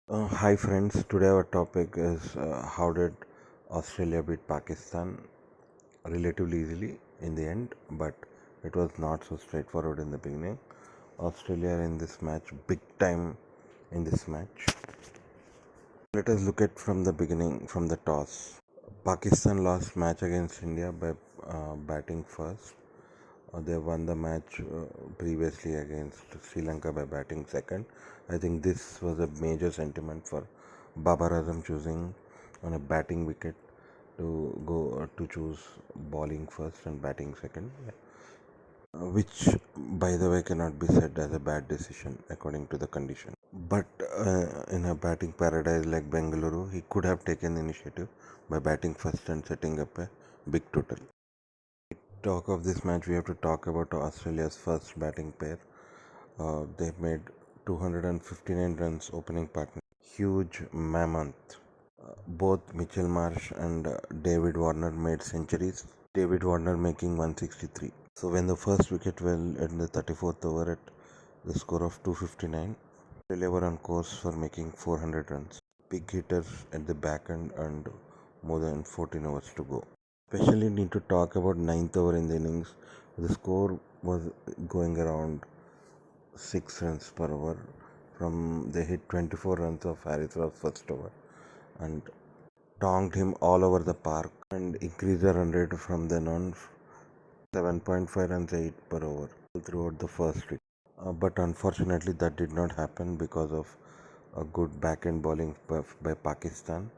Hi friends, today our topic is how did Australia beat Pakistan relatively easily in the end, but it was not so straightforward in the beginning. Australia in this match, big time in this match. Let us look at from the beginning, from the toss. Pakistan lost match against India by batting first. They won the match previously against Sri Lanka by batting second. I think this was a major sentiment for Babar Azam choosing on a batting wicket to go to choose bowling first and batting second, which by the way cannot be said as a bad decision according to the condition. But in a batting paradise like Bengaluru, he could have taken the initiative by batting first and setting up a big total. Talk of this match, we have to talk about Australia's first batting pair. They made 259 runs opening partner. Huge mammoth. Both Mitchell Marsh and David Warner made centuries. David Warner making 163. So when the first wicket fell in the 34th over at the score of 259, Australia were on course for making 400 runs. Big hitters at the back end and more than 14 overs to go. Especially need to talk about ninth over in the innings. The score was going around 6 runs per over. From they hit 24 runs of Harris Raw's first over and tongued him all over the park and increased the run rate from then on 7.5 runs 8 per over throughout the first week. But unfortunately, that did not happen because of a good back end bowling by Pakistan.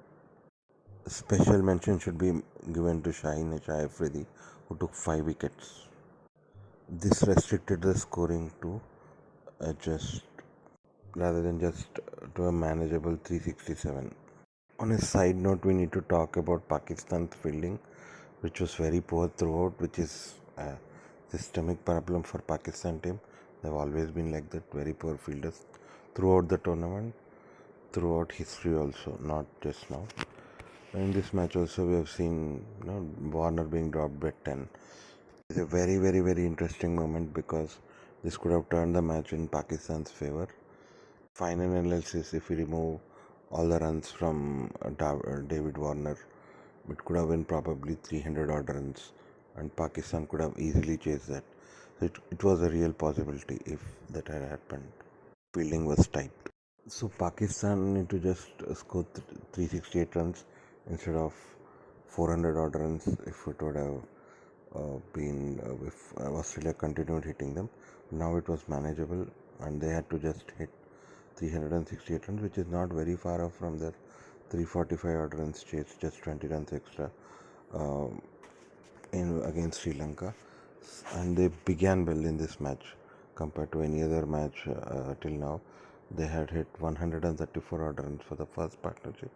Special mention should be given to Shaheen Afridi, who took 5 wickets. This restricted the scoring to just rather than just to a manageable 367. On a side note, we need to talk about Pakistan's fielding, which was very poor throughout, which is a systemic problem for Pakistan team. They've always been like that, very poor fielders throughout the tournament, throughout history also, not just now. In this match also, we have seen Warner being dropped by 10. It's a very, very, very interesting moment because this could have turned the match in Pakistan's favor. Final analysis, if we remove all the runs from David Warner, it could have been probably 300 odd runs, and Pakistan could have easily chased that. So it was a real possibility if that had happened. Fielding was tight. So Pakistan need to just score 368 runs instead of 400 odd runs if it would have been if Australia continued hitting them. Now it was manageable and they had to just hit 368 runs, which is not very far off from their 345 odd runs chase, just 20 runs extra uh, in against Sri Lanka, and they began well in this match compared to any other match till now. They had hit 134 odd runs for the first partnership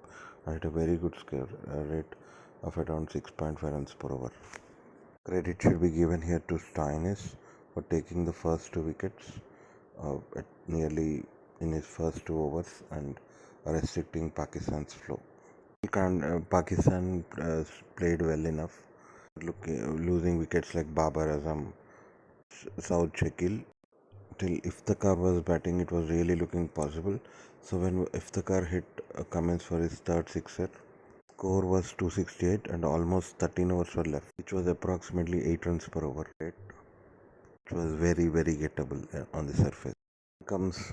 and hit a very good score rate of around 6.5 runs per over. Credit should be given here to Stoinis for taking the first 2 wickets at nearly in his first 2 overs and restricting Pakistan's flow. Pakistan played well enough, losing wickets like Babar Azam, Saud Shakil. Till Iftikhar was batting, it was really looking possible. So when Iftikhar hit Cummins for his third sixer, score was 268 and almost 13 overs were left, which was approximately 8 runs per over. It was very, very gettable on the surface. Comes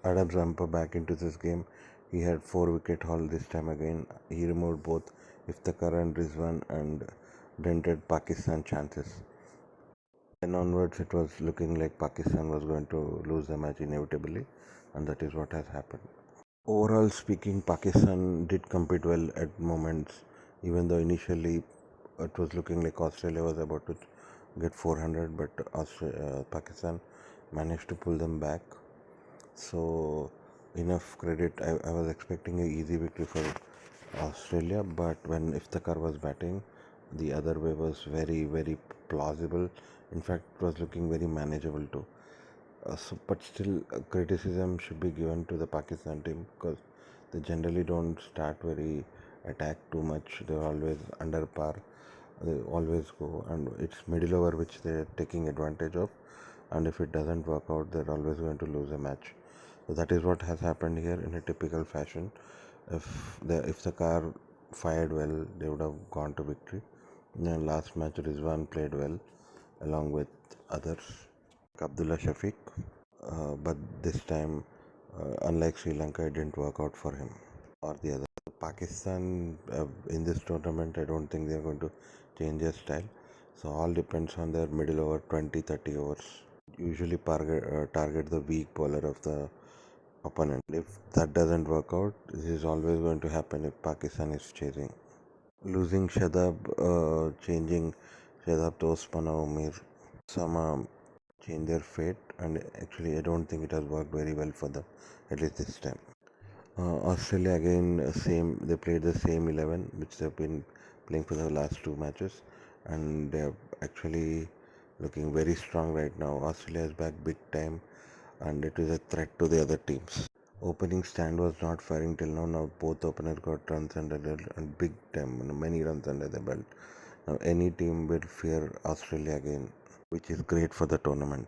Adam Zampa back into this game. He had 4 wicket haul this time again. He removed both Iftikhar and Rizwan and dented Pakistan chances. Then onwards, it was looking like Pakistan was going to lose the match inevitably, and that is what has happened. Overall speaking, Pakistan did compete well at moments, even though initially it was looking like Australia was about to get 400, but Pakistan managed to pull them back. So, enough credit. I was expecting an easy victory for Australia, but when Iftikhar was batting, the other way was very, very plausible. In fact, it was looking very manageable too. But still, criticism should be given to the Pakistan team because they generally don't start very attack too much. They're always under par. They always go, and it's middle over which they're taking advantage of. And if it doesn't work out, they're always going to lose a match. So that is what has happened here in a typical fashion. If the car fired well, they would have gone to victory. In the last match, Rizwan played well along with others, like Abdullah Shafiq. But this time, unlike Sri Lanka, it didn't work out for him or the other. Pakistan in this tournament, I don't think they're going to change their style. So all depends on their middle over 20, 30 overs. Usually target the weak bowler of the opponent. If that doesn't work out, this is always going to happen if Pakistan is chasing. Losing Shadab, changing Shadab to Osman Umir, some change their fate, and actually, I don't think it has worked very well for them, at least this time. Australia again, same. They played the same 11, which they've been playing for the last two matches, and they're actually looking very strong right now. Australia is back big time, and it is a threat to the other teams. Opening stand was not firing till now. Now both openers got runs under their and big time, many runs under their belt. Now any team will fear Australia again, which is great for the tournament.